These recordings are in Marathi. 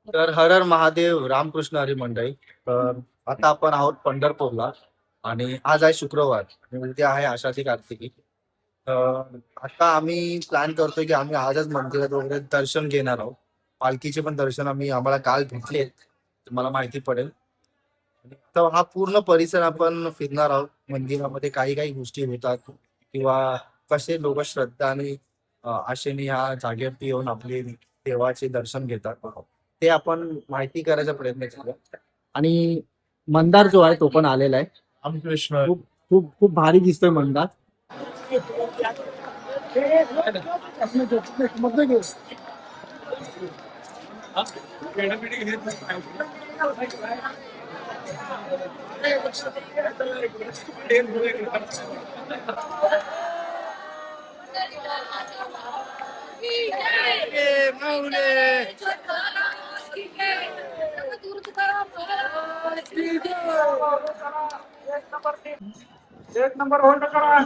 तर हर हर महादेव, रामकृष्ण हरी मंडळी. तर आता आपण आहोत पंढरपूरला आणि आज आहे शुक्रवार आणि उद्या आहे आषाढी कार्तिकी. तर आता आम्ही प्लॅन करतोय की आम्ही आजच मंदिरात वगैरे दर्शन घेणार आहोत. पालखीचे पण दर्शन आम्हाला काल भेटले, तुम्हाला माहिती पडेल. तर हा पूर्ण परिसर आपण फिरणार आहोत. मंदिरामध्ये काही काही गोष्टी होतात किंवा कसे लोक श्रद्धा आणि आशेने ह्या जागेवरती येऊन आपले देवाचे दर्शन घेतात, ते आपण माहिती करायचा प्रयत्न केला. आणि मंदार जो आहे तो पण आलेला आहे. रामकृष्ण. खूप खूप खूप भारी दिसतोय मंदार. एक नंबर होल्ड करा.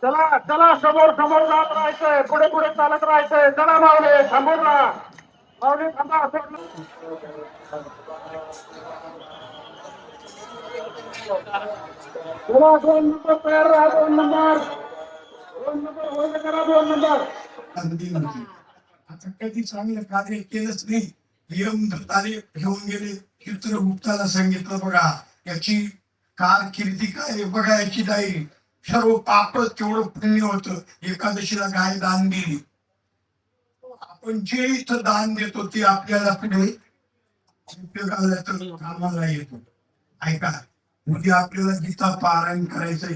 चला चला, समोर समोर जात राहायचंय, पुढे पुढे चालत राहायचंय. चला माऊली, थांबून राहा. माऊली थांबा. चला, 2 नंबर तयार राहा. 2 नंबर, 2 नंबर होल्ड करा. 2 नंबर. आता कधी चांगलं कार्य केलंच नाही. यम दत्ताने घेऊन गेले, चित्रगुप्ताला सांगितलं बघा याची कारकिर्दी काय बघा, याची डायरी. सर्व पाप तेवढं पुण्य होतं. एकादशीला गाय दान दिली. आपण जे इथं दान देतो ते आपल्याला पुढे उपयोगाला तर कामाला येतो. ऐका, म्हणजे आपल्याला गीता पारायण करायचंय.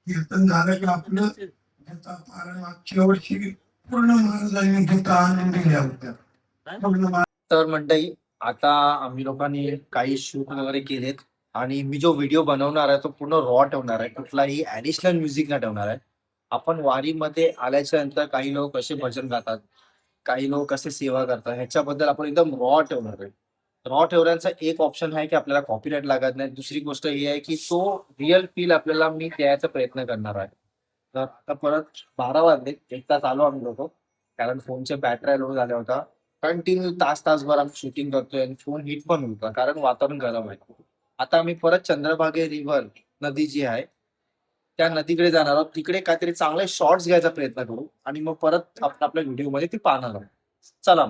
कीर्तन झालं की आपलं गीता पारायण मागच्या वर्षी पूर्ण महाराजांनी गीता आणून दिल्या होत्या. तर मंडळी, आता आम्ही लोकांनी काही शूट वगैरे केलेत आणि मी जो व्हिडिओ बनवणार आहे तो पूर्ण रॉ ठेवणार आहे, कुठलाही ऍडिशनल म्युझिक न ठेवणार आहे. आपण वारीमध्ये आल्याच्या नंतर काही लोक कसे भजन गातात, काही लोक कसे सेवा करतात, ह्याच्याबद्दल आपण एकदम रॉ ठेवणार आहे. रॉ ठेवण्याचा एक ऑप्शन आहे की आपल्याला कॉपीराईट लागत नाही. दुसरी गोष्ट ही आहे की तो रिअल फील आपल्याला मी द्यायचा प्रयत्न करणार आहे. तर आता परत 12 वाजले, 1 तास आलो आम्ही लोक, कारण फोनच्या बॅटऱ्या लो झाल्या होत्या. कंटिन्यू तास-तासभर आम्ही शूटिंग करतोय आणि फोन हीट पण होता कारण वातावरण गरम आहे. आता आम्ही परत चंद्रभागे रिव्हर नदी जी आहे त्या नदीकडे जाणार आहोत. तिकडे काहीतरी चांगले शॉर्ट्स घ्यायचा प्रयत्न करू आणि मग परत आपण आपल्या व्हिडिओमध्ये ती पाहणार आहोत. चला.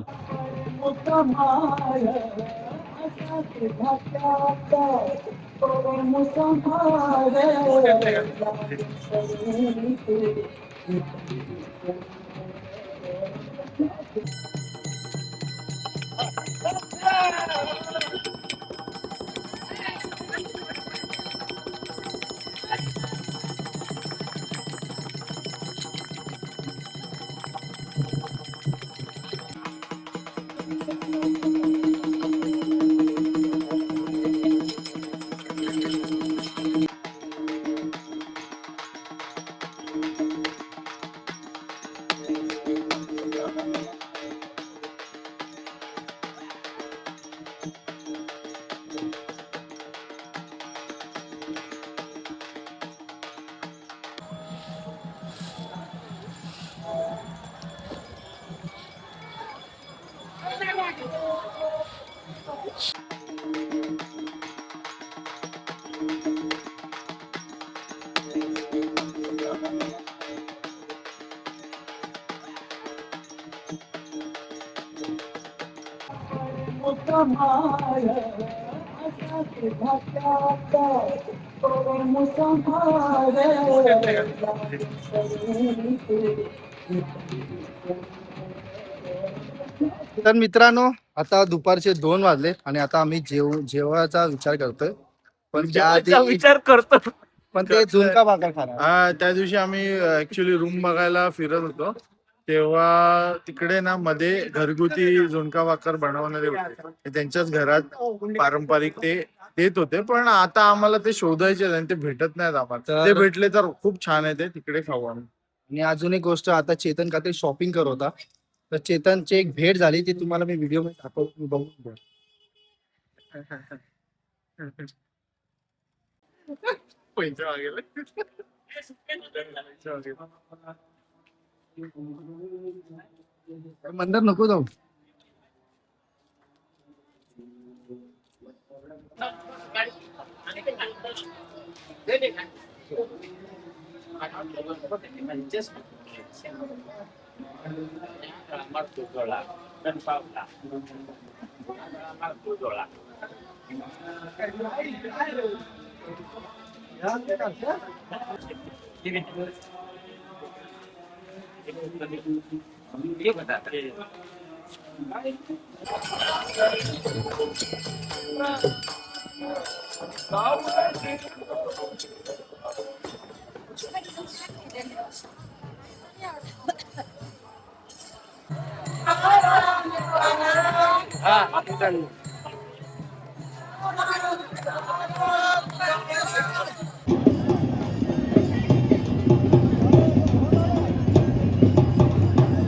तर मित्रांनो, आता दुपारचे 2 वाजले आणि आता आम्ही जेवायचा विचार करतोय. पण त्याआधी विचार करतो. पण ते झुणका भाकर खाणार. हा, त्या दिवशी आम्ही ऍक्च्युली रूम बघायला फिरत होतो, तेव्हा तिकडे ना मध्ये घरगुती झुणका भाकर बनवणारे होते. त्यांच्याच घरात पारंपरिक ते देत होते, पण आता आम्हाला ते शोधायचे आणि ते भेटत नाहीत आम्हाला. ते भेटले तर खूप छान आहे, ते तिकडे खाऊ आम्ही. आणि अजून एक गोष्ट, आता चेतन काहीतरी शॉपिंग करत होता, तर चेतनची एक भेट झाली, ती तुम्हाला मी व्हिडिओ मध्ये दाखवतो, तुम्ही बघून घ्या. पैसे मागेल. मंदिर नको जाऊ.